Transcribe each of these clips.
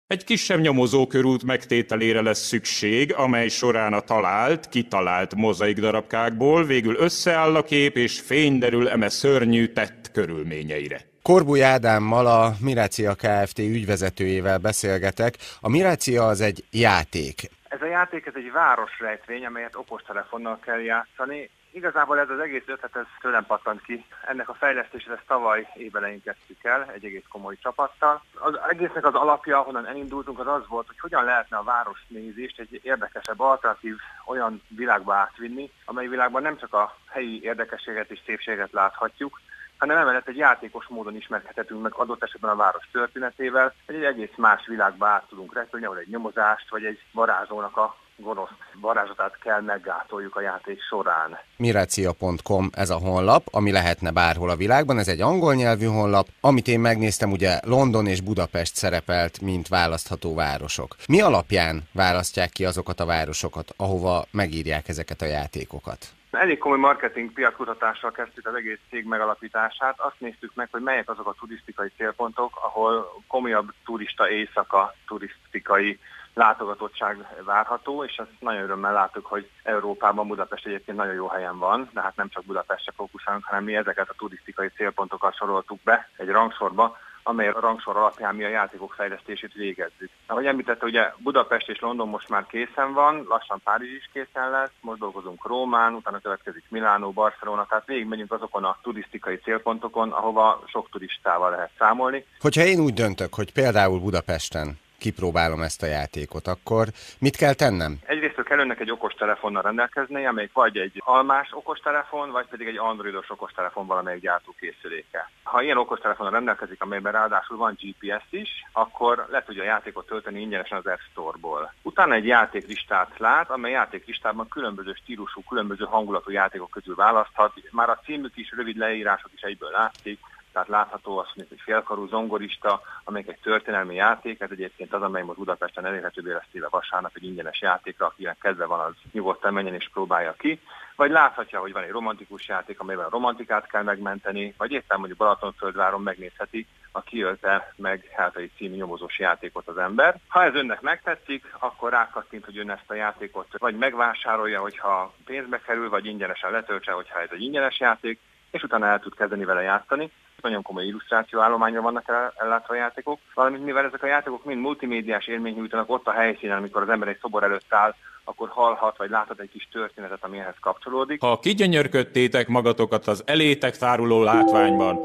Egy kisebb nyomozókörút megtételére lesz szükség, amely során a kitalált mozaikdarabkákból végül összeáll a kép, és fény derül eme szörnyű tett körülményeire. Korbuly Ádámmal, a Mirácia Kft. Ügyvezetőjével beszélgetek. A Mirácia az egy játék. Ez a játék egy városrejtvény, amelyet okostelefonnal kell játszani. Igazából ez az egész ötlet tőlem pattant ki. Ennek a fejlesztését ezt tavaly évelején kezdtük el, egy egész komoly csapattal. Az egésznek az alapja, ahonnan elindultunk, az volt, hogy hogyan lehetne a városnézést egy érdekesebb, alternatív olyan világba átvinni, amely világban nem csak a helyi érdekességet és szépséget láthatjuk, hanem emellett egy játékos módon ismerkedhetünk meg adott esetben a város történetével, egy egész más világba át tudunk repülni, ahol egy nyomozást vagy egy varázslónak a gonosz varázslatát kell meggátoljuk a játék során. Mirácia.com ez a honlap, ami lehetne bárhol a világban, ez egy angol nyelvű honlap, amit én megnéztem, ugye London és Budapest szerepelt, mint választható városok. Mi alapján választják ki azokat a városokat, ahova megírják ezeket a játékokat? Elég komoly marketing piackutatással kezdtük az egész cég megalapítását. Azt néztük meg, hogy melyek azok a turisztikai célpontok, ahol komolyabb turista éjszaka, turisztikai látogatottság várható, és ezt nagyon örömmel láttuk, hogy Európában Budapest egyébként nagyon jó helyen van, de hát nem csak Budapestre fókuszálunk, hanem mi ezeket a turisztikai célpontokat soroltuk be egy rangsorba, amely a rangsor alapján mi a játékok fejlesztését végezzük. Ahogy említette, ugye Budapest és London most már készen van, lassan Párizs is készen lesz, most dolgozunk Rómán, utána következik Milánó, Barcelona, tehát végigmegyünk azokon a turisztikai célpontokon, ahova sok turistával lehet számolni. Hogyha én úgy döntök, hogy például Budapesten kipróbálom ezt a játékot, akkor mit kell tennem? Egyrészt kell önnek egy okostelefonnal rendelkezni, amelyik vagy egy almás okostelefon, vagy pedig egy androidos okostelefon valamelyik gyártókészüléke. Ha ilyen okostelefonnal rendelkezik, amelyben ráadásul van GPS is, akkor le tudja a játékot tölteni ingyenesen az App Store-ból. Utána egy játéklistát lát, amely játéklistában különböző stílusú, különböző hangulatú játékok közül választhat. Már a címük is, rövid leírások is egyből látszik. Tehát látható azt mondjuk, hogy félkarú zongorista, amelyik egy történelmi játék, ez egyébként az, amely most Budapesten elérhetővé lesz téve vasárnap egy ingyenes játékra, akinek kedve van, az nyugodtan menjen és próbálja ki. Vagy láthatja, hogy van egy romantikus játék, amelyben a romantikát kell megmenteni, vagy éppen mondjuk Balatonföldváron megnézheti a Kiölte meg Heltai című nyomozós játékot az ember. Ha ez önnek megtetszik, akkor rákattint, hogy ön ezt a játékot vagy megvásárolja, hogyha pénzbe kerül, vagy ingyenesen letöltse, hogyha ez egy ingyenes játék, és utána el tud kezdeni vele játszani. Nagyon komoly illusztrációállományra vannak ellátva a játékok, valamint mivel ezek a játékok mind multimédiás élményt nyújtanak ott a helyszínen, amikor az ember egy szobor előtt áll, akkor hallhat vagy láthat egy kis történetet, ami ehhez kapcsolódik. Ha kigyönyörködtétek magatokat az elétek táruló látványban,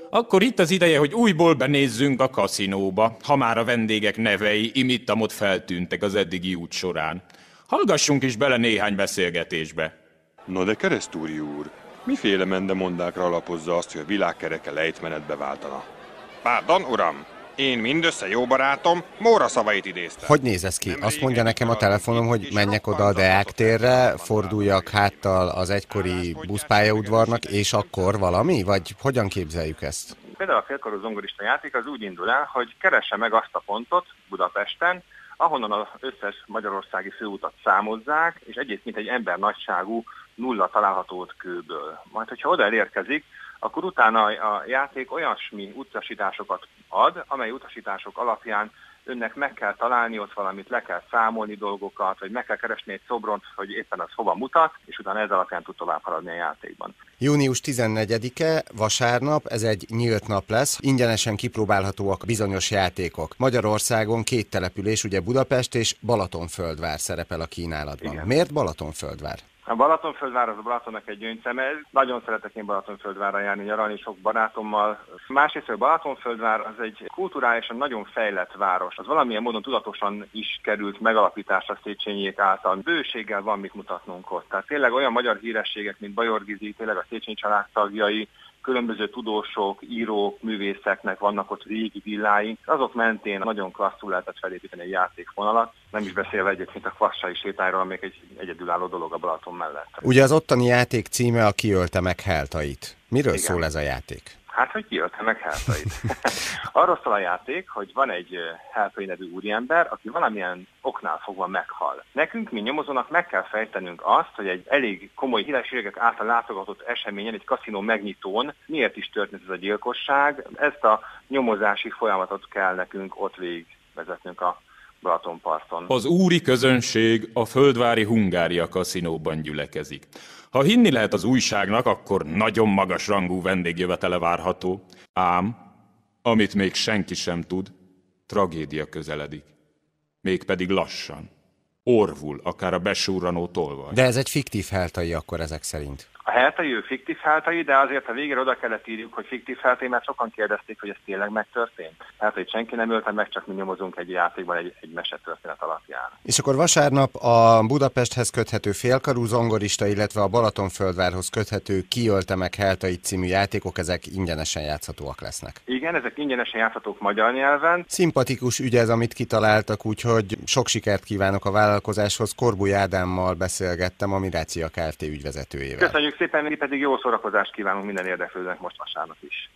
akkor itt az ideje, hogy újból benézzünk a kaszinóba, ha már a vendégek nevei imittamot feltűntek az eddigi út során. Hallgassunk is bele néhány beszélgetésbe. Na de Keresztúri úr, miféle mendemondákra alapozza azt, hogy a világkereke lejtmenetbe váltana? Pardon, uram! Én mindössze jó barátom Móra szavait idéztem. Hogy néz ez ki? Azt mondja nekem a telefonom, hogy menjek oda a Deák térre, forduljak háttal az egykori buszpályaudvarnak, és akkor valami? Vagy hogyan képzeljük ezt? Például a félkarú zongorista játék az úgy indul el, hogy keresse meg azt a pontot Budapesten, ahonnan az összes magyarországi főutat számozzák, és egyébként egy ember nagyságú nulla található ott kőből. Majd, hogyha oda elérkezik, akkor utána a játék olyasmi utasításokat ad, amely utasítások alapján önnek meg kell találni ott valamit, le kell számolni dolgokat, vagy meg kell keresni egy szobront, hogy éppen az hova mutat, és utána ez alapján tud tovább haladni a játékban. Június 14-e, vasárnap, ez egy nyílt nap lesz, ingyenesen kipróbálhatóak bizonyos játékok. Magyarországon 2 település, ugye Budapest és Balatonföldvár szerepel a kínálatban. Igen. Miért Balatonföldvár? A Balatonföldvár az a Balatonnak egy gyöngyszeme. Nagyon szeretek én Balatonföldvárra járni, nyaralni sok barátommal. Másrészt a Balatonföldvár az egy kulturálisan nagyon fejlett város. Az valamilyen módon tudatosan is került megalapításra Széchenyiék által. Bőséggel van mit mutatnunk ott. Tehát tényleg olyan magyar hírességek, mint Bajor Gizi, tényleg a Széchenyi család tagjai, különböző tudósok, írók, művészeknek vannak ott régi villái. Azok mentén nagyon klasszul lehetett felépíteni egy játékvonalat, nem is beszélve egyébként a Kvassai sétályról, amelyik egy egyedülálló dolog a Balaton mellett. Ugye az ottani játék címe a Kiölte meg Heltait. Miről Igen. szól ez a játék? Hát, hogy kiölte meg Heltait. Arról szól a játék, hogy van egy Heltai nevű úriember, aki valamilyen oknál fogva meghal. Nekünk, mint nyomozónak meg kell fejtenünk azt, hogy egy elég komoly hírességek által látogatott eseményen, egy kaszinó megnyitón miért is történt ez a gyilkosság. Ezt a nyomozási folyamatot kell nekünk ott végig vezetnünk a Balatonparton. Az úri közönség a földvári Hungária kaszinóban gyülekezik. Ha hinni lehet az újságnak, akkor nagyon magas rangú vendégjövetele várható. Ám, amit még senki sem tud, tragédia közeledik. Mégpedig lassan. Orvul, akár a besurranó tolvaj. De ez egy fiktív heltai akkor ezek szerint. A heltai, ő fiktív heltai, de azért a végére oda kellett írjuk, hogy fiktív heltai, mert sokan kérdezték, hogy ez tényleg megtörtént. Tehát, hogy senki nem ölte meg, csak mi nyomozunk egy játékban egy mesetörténet alapján. És akkor vasárnap a Budapesthez köthető Félkarú zongorista, illetve a Balatonföldvárhoz köthető Ki ölte meg Heltait című játékok, ezek ingyenesen játszhatóak lesznek. Igen, ezek ingyenesen játszhatók magyar nyelven. Szimpatikus ügy ez, amit kitaláltak, úgyhogy sok sikert kívánok a vállalkozáshoz. Korbuly Ádámmal beszélgettem, a Mirácia Kft. Ügyvezetőjével. Köszönjük szépen, mi pedig jó szórakozást kívánunk minden érdeklődőnek most vasárnap is.